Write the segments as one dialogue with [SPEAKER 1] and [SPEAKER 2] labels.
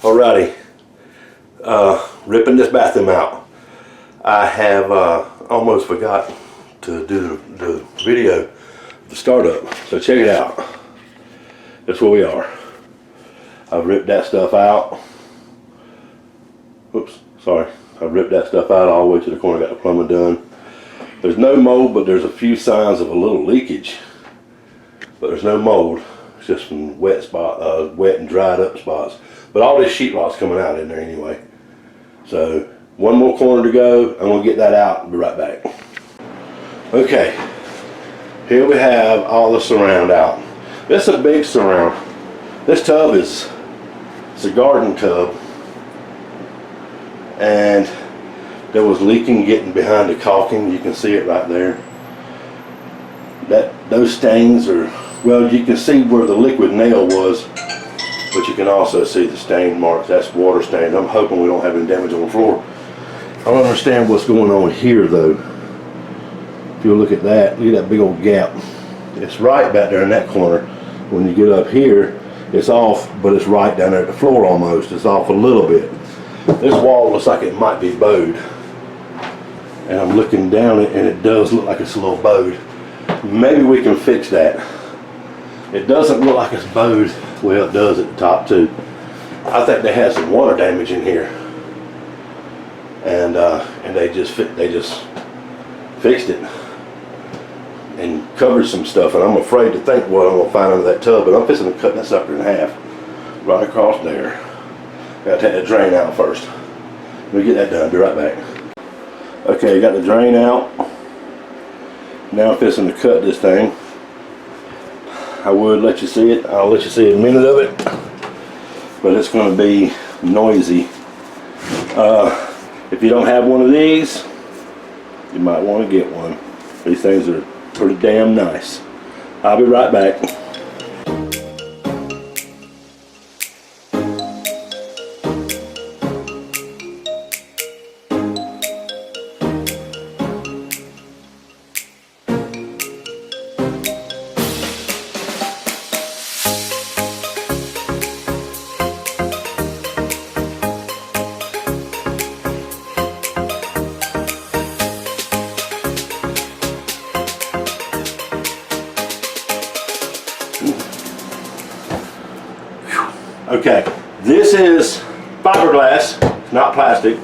[SPEAKER 1] Alrighty, ripping this bathroom out. I have almost forgot to do the video, the startup. So check it out. That's where we are. I've ripped that stuff out. Oops, sorry. I ripped that stuff out all the way to the corner. Got the plumbing done. There's no mold, but there's a few signs of a little leakage. But there's no mold. It's just some wet and dried up spots. But all this sheetrock's coming out in there anyway. So one more corner to go. I'm gonna get that out and be right back. Okay, here we have all the surround out. This is a big surround. This tub it's a garden tub, and there was leaking getting behind the caulking. You can see it right there. Those stains are, well, you can see where the liquid nail was, but you can also see the stain marks. That's water stains. I'm hoping we don't have any damage on the floor. I don't understand what's going on here though. If you look at that big old gap. It's right back there in that corner. When you get up here, it's off, but it's right down there at the floor almost. It's off a little bit. This wall looks like it might be bowed. And I'm looking down it, and it does look like it's a little bowed. Maybe we can fix that. It doesn't look like it's bowed. Well, it does at the top too. I think they had some water damage in here, and they just fixed it and covered some stuff. And I'm afraid to think what I'm gonna find under that tub. But I'm fixing to cut that sucker in half, right across there. Gotta take the drain out first. Let me get that done. Be right back. Okay, got the drain out. Now I'm fixing to cut this thing. I would let you see it. I'll let you see a minute of it, but it's going to be noisy. If you don't have one of these, you might want to get one. These things are pretty damn nice. I'll be right back. Okay, this is fiberglass, it's not plastic,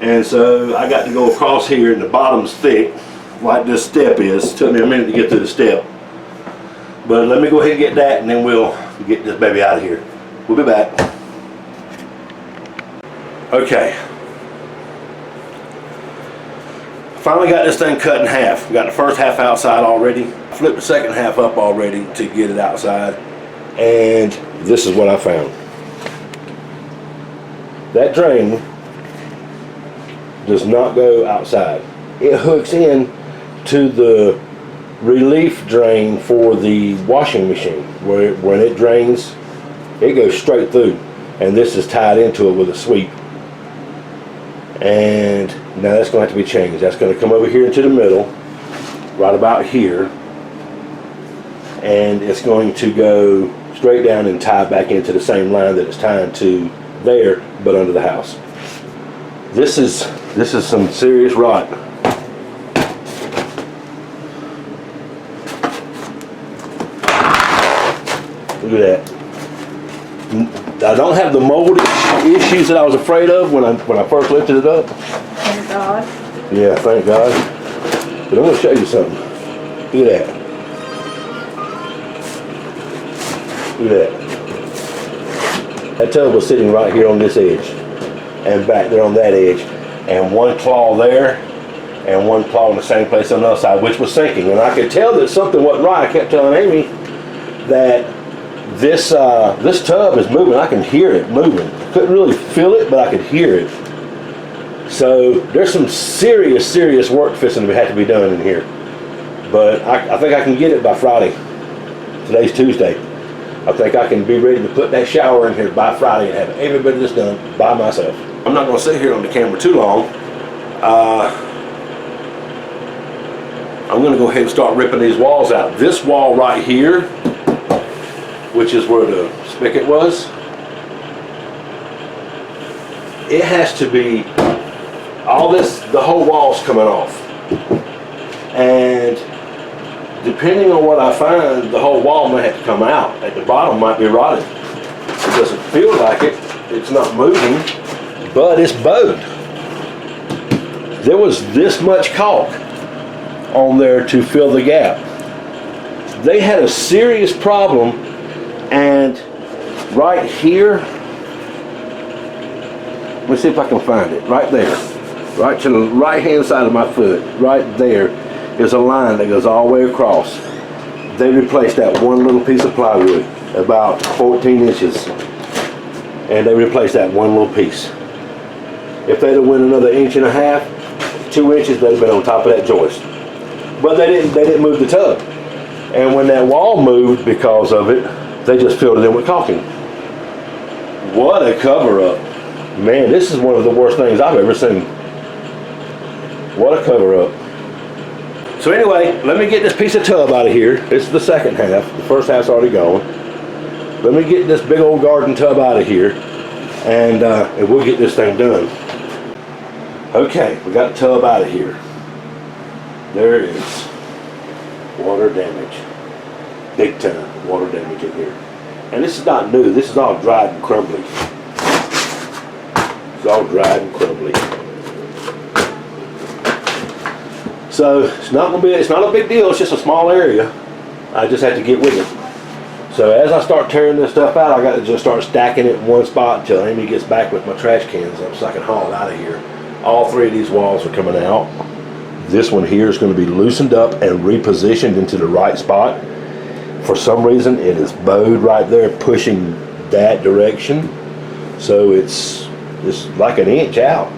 [SPEAKER 1] and so I got to go across here, and the bottom's thick, like this step is. It took me a minute to get to the step, but let me go ahead and get that, and then we'll get this baby out of here. We'll be back. Okay, finally got this thing cut in half. We got the first half outside already. Flipped the second half up already to get it outside. And this is what I found. That drain does not go outside. It hooks in to the relief drain for the washing machine. Where when it drains, it goes straight through. And this is tied into it with a sweep. And now that's going to have to be changed. That's going to come over here into the middle, right about here. And it's going to go straight down and tie back into the same line that it's tying to there, but under the house. This is some serious rot. Look at that. I don't have the mold issues that I was afraid of when I first lifted it up.
[SPEAKER 2] Thank God.
[SPEAKER 1] Yeah, thank God. But I'm going to show you something. Look at that. Look at that. That tub was sitting right here on this edge, and back there on that edge, and one claw there, and one claw in the same place on the other side, which was sinking. And I could tell that something wasn't right. I kept telling Amy that this tub is moving. I can hear it moving. Couldn't really feel it, but I could hear it. So there's some serious work fixing to have to be done in here. But I think I can get it by Friday. Today's Tuesday. I think I can be ready to put that shower in here by Friday and have every bit of this done by myself. I'm not going to sit here on the camera too long. I'm going to go ahead and start ripping these walls out. This wall right here, which is where the spigot was, it has to be, all this, the whole wall's coming off. And depending on what I find, the whole wall may have to come out. At the bottom might be rotted. It doesn't feel like it. It's not moving, but it's bowed. There was this much caulk on there to fill the gap. They had a serious problem, and right here, let me see if I can find it. Right there, right to the right hand side of my foot, right there is a line that goes all the way across. They replaced that one little piece of plywood, about 14 inches, and they replaced that one little piece. If they'd have went another 1.5 inches, 2 inches, they'd have been on top of that joist. But they didn't move the tub. And when that wall moved because of it, they just filled it in with caulking. What a cover up. Man, this is one of the worst things I've ever seen. What a cover up. So anyway, let me get this piece of tub out of here. This is the second half. The first half's already gone. Let me get this big old garden tub out of here, and we'll get this thing done. Okay, we got the tub out of here. There it is. Water damage. Big time water damage in here. And this is not new. This is all dried and crumbly. It's all dried and crumbly. So it's not a big deal. It's just a small area. I just have to get with it. So as I start tearing this stuff out, I got to just start stacking it in one spot until Amy gets back with my trash cans up so I can haul it out of here. All three of these walls are coming out. This one here is going to be loosened up and repositioned into the right spot. For some reason, it is bowed right there, pushing that direction. So it's like an inch out.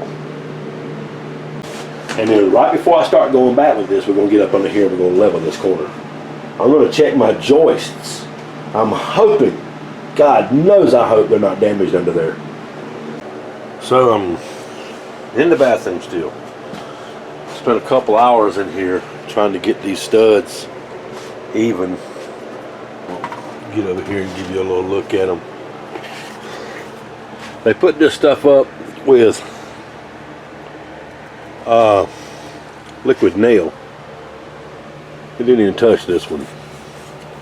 [SPEAKER 1] And then right before I start going back with this, we're going to get up under here and we're going to level this corner. I'm going to check my joists. I'm hoping, God knows I hope they're not damaged under there. So I'm in the bathroom still. Spent a couple hours in here trying to get these studs even. I'll get over here and give you a little look at them. They put this stuff up with liquid nail. It didn't even touch this one,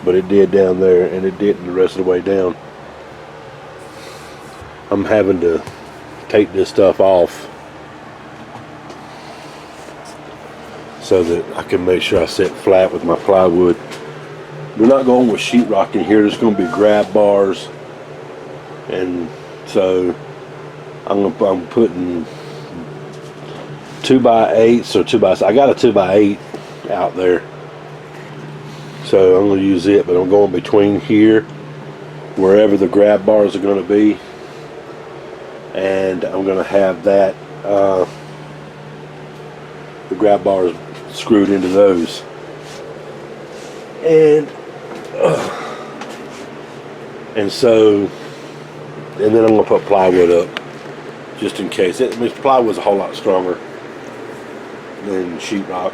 [SPEAKER 1] but it did down there, and it didn't the rest of the way down. I'm having to take this stuff off so that I can make sure I sit flat with my plywood. We're not going with sheetrock in here. There's going to be grab bars, and so I'm putting 2x8s or 2x. I got a 2x8 out there, so I'm going to use it. But I'm going between here, wherever the grab bars are going to be, and I'm going to have that the grab bars screwed into those, and then I'm going to put plywood up just in case. Plywood's a whole lot stronger than sheetrock,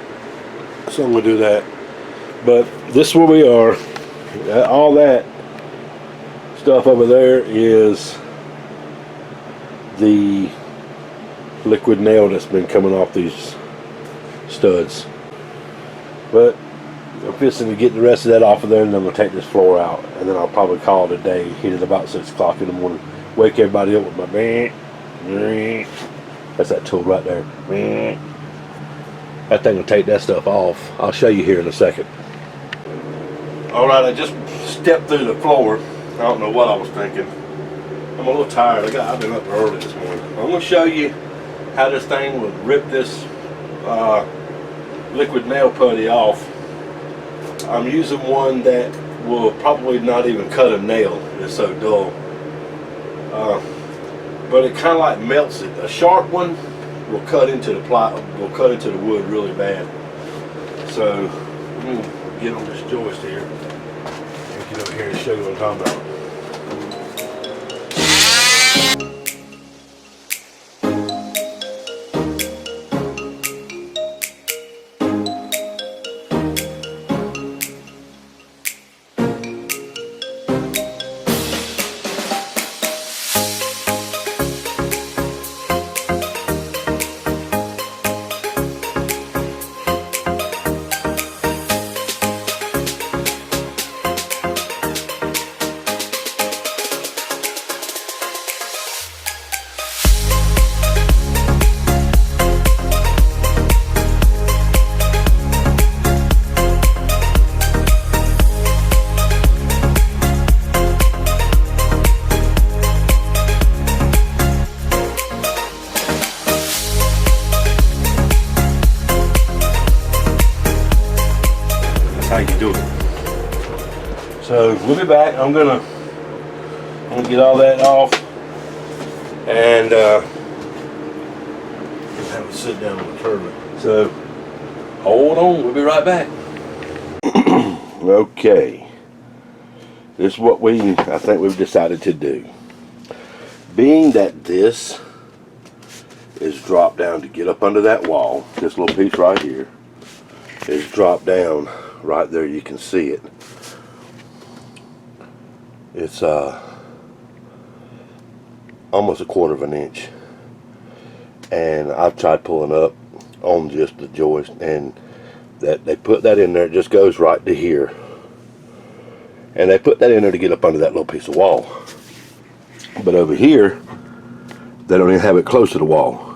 [SPEAKER 1] so I'm going to do that. But this is where we are. All that stuff over there is the liquid nail that's been coming off these studs. But I'm fixing to get the rest of that off of there, and then I'm going to take this floor out, and then I'll probably call it a day. Hit it about 6 o'clock in the morning. Wake everybody up with my that's that tool right there. That thing will take that stuff off. I'll show you here in a second. Alright, I just stepped through the floor. I don't know what I was thinking. I'm a little tired. I've been up early this morning. I'm going to show you how this thing will rip this liquid nail putty off. I'm using one that will probably not even cut a nail. It's so dull. But it kind of like melts it. A sharp one will cut into the wood really bad. So I'm going to get on this joist here and get over here and show you what I'm talking about. we'll be back. I'm gonna get all that off and have a sit down on the toilet. So hold on, we'll be right back. Okay, this is what I think we've decided to do. Being that this is dropped down to get up under that wall, this little piece right here is dropped down right there. You can see it. It's almost a quarter of an inch, and I've tried pulling up on just the joist, and that they put that in there. It just goes right to here, and they put that in there to get up under that little piece of wall. But over here they don't even have it close to the wall,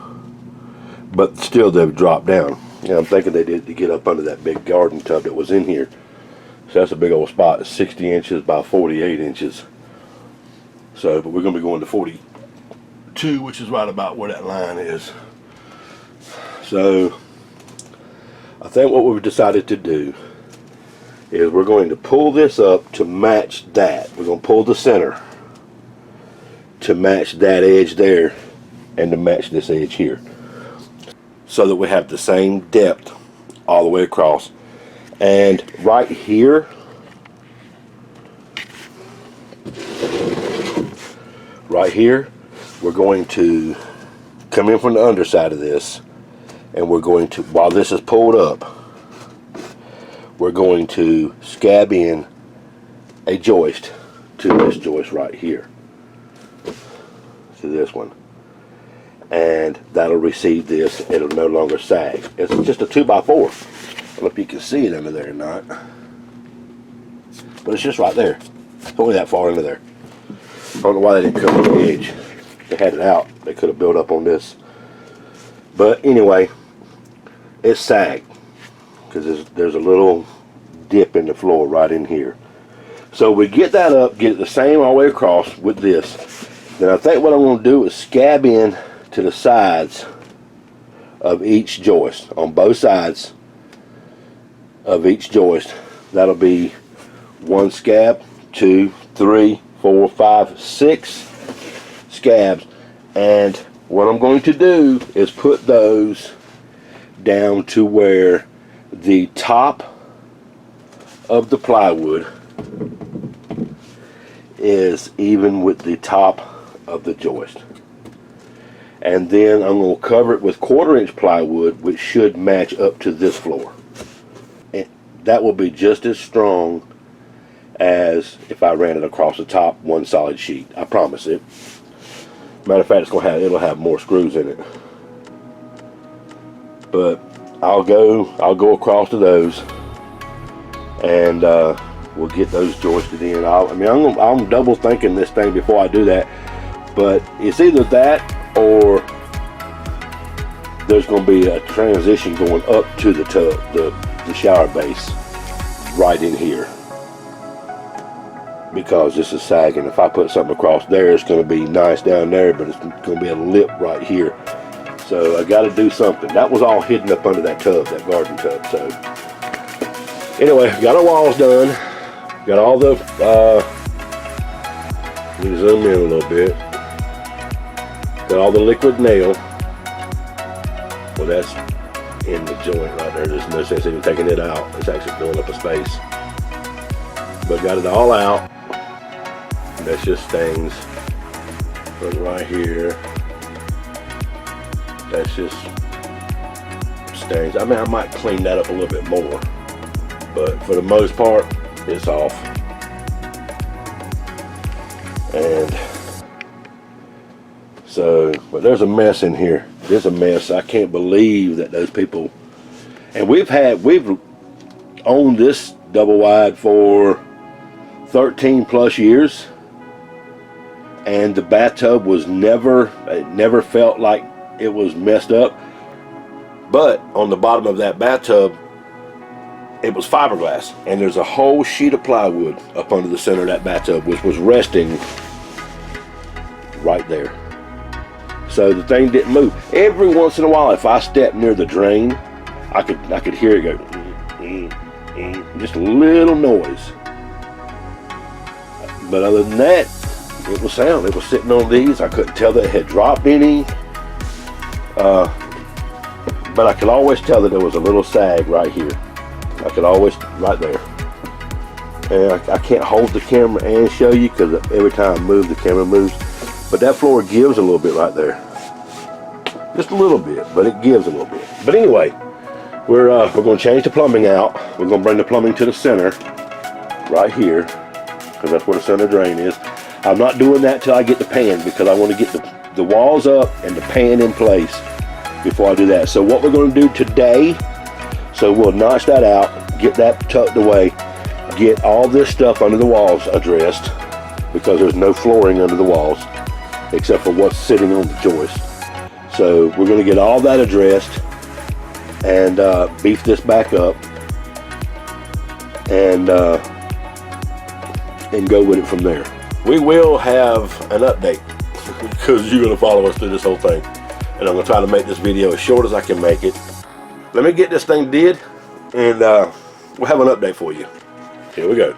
[SPEAKER 1] but still they've dropped down. I'm thinking they did to get up under that big garden tub that was in here. So that's a big old spot. It's 60 inches by 48 inches. So, but we're going to be going to 42, which is right about where that line is. So I think what we've decided to do is we're going to pull this up to match that. We're going to pull the center to match that edge there and to match this edge here, so that we have the same depth all the way across. And right here, we're going to come in from the underside of this, and we're going to, while this is pulled up, we're going to scab in a joist to this joist right here, to this one, and that'll receive this. It'll no longer sag. It's just a 2x4. I don't know if you can see it under there or not, but it's just right there. It's only that far into there. I don't know why they didn't cut the edge. They had it out. They could have built up on this. But anyway, it's sagged because there's a little dip in the floor right in here. So we get that up, get it the same all the way across with this. Then I think what I'm going to do is scab in to the sides of each joist, on both sides of each joist. That'll be one scab, 2, 3, 4, 5, 6 scabs. And what I'm going to do is put those down to where the top of the plywood is even with the top of the joist. And then I'm going to cover it with 1/4 inch plywood, which should match up to this floor. And that will be just as strong as if I ran it across the top, one solid sheet. I promise it. Matter of fact, it'll have more screws in it. But I'll go across to those, and we'll get those joisted in. I'm double thinking this thing before I do that, but it's either that or there's going to be a transition going up to the tub, the shower base right in here, because this is sagging. If I put something across there, it's going to be nice down there, but it's going to be a lip right here. So I got to do something. That was all hidden up under that tub, that garden tub. So anyway, got our walls done. Got all the, let me zoom in a little bit. Got all the liquid nail. Well, that's in the joint right there. There's no sense even taking it out. It's actually filling up a space. But got it all out. And that's just stains. Put it right here. That's just stains. I mean, I might clean that up a little bit more, but for the most part, it's off. And so, but there's a mess in here. There's a mess. I can't believe that those people, and we've owned this double wide for 13 plus years, and the bathtub was never felt like it was messed up. But on the bottom of that bathtub, it was fiberglass, and there's a whole sheet of plywood up under the center of that bathtub, which was resting right there. So the thing didn't move. Every once in a while, if I stepped near the drain, I could hear it go, just a little noise. But other than that, it was sound. It was sitting on these. I couldn't tell that it had dropped any. But I could always tell that there was a little sag right here. I could always, right there. And I can't hold the camera and show you because every time I move, the camera moves. But that floor gives a little bit right there. Just a little bit, but it gives a little bit. But anyway, we're going to change the plumbing out. We're going to bring the plumbing to the center, right here, because that's where the center drain is. I'm not doing that till I get the pan because I want to get the walls up and the pan in place before I do that. So what we're going to do today, so we'll notch that out, get that tucked away, get all this stuff under the walls addressed because there's no flooring under the walls except for what's sitting on the joist. So we're going to get all that addressed and beef this back up and go with it from there. We will have an update because you're going to follow us through this whole thing. And I'm going to try to make this video as short as I can make it. Let me get this thing did and we'll have an update for you. Here we go.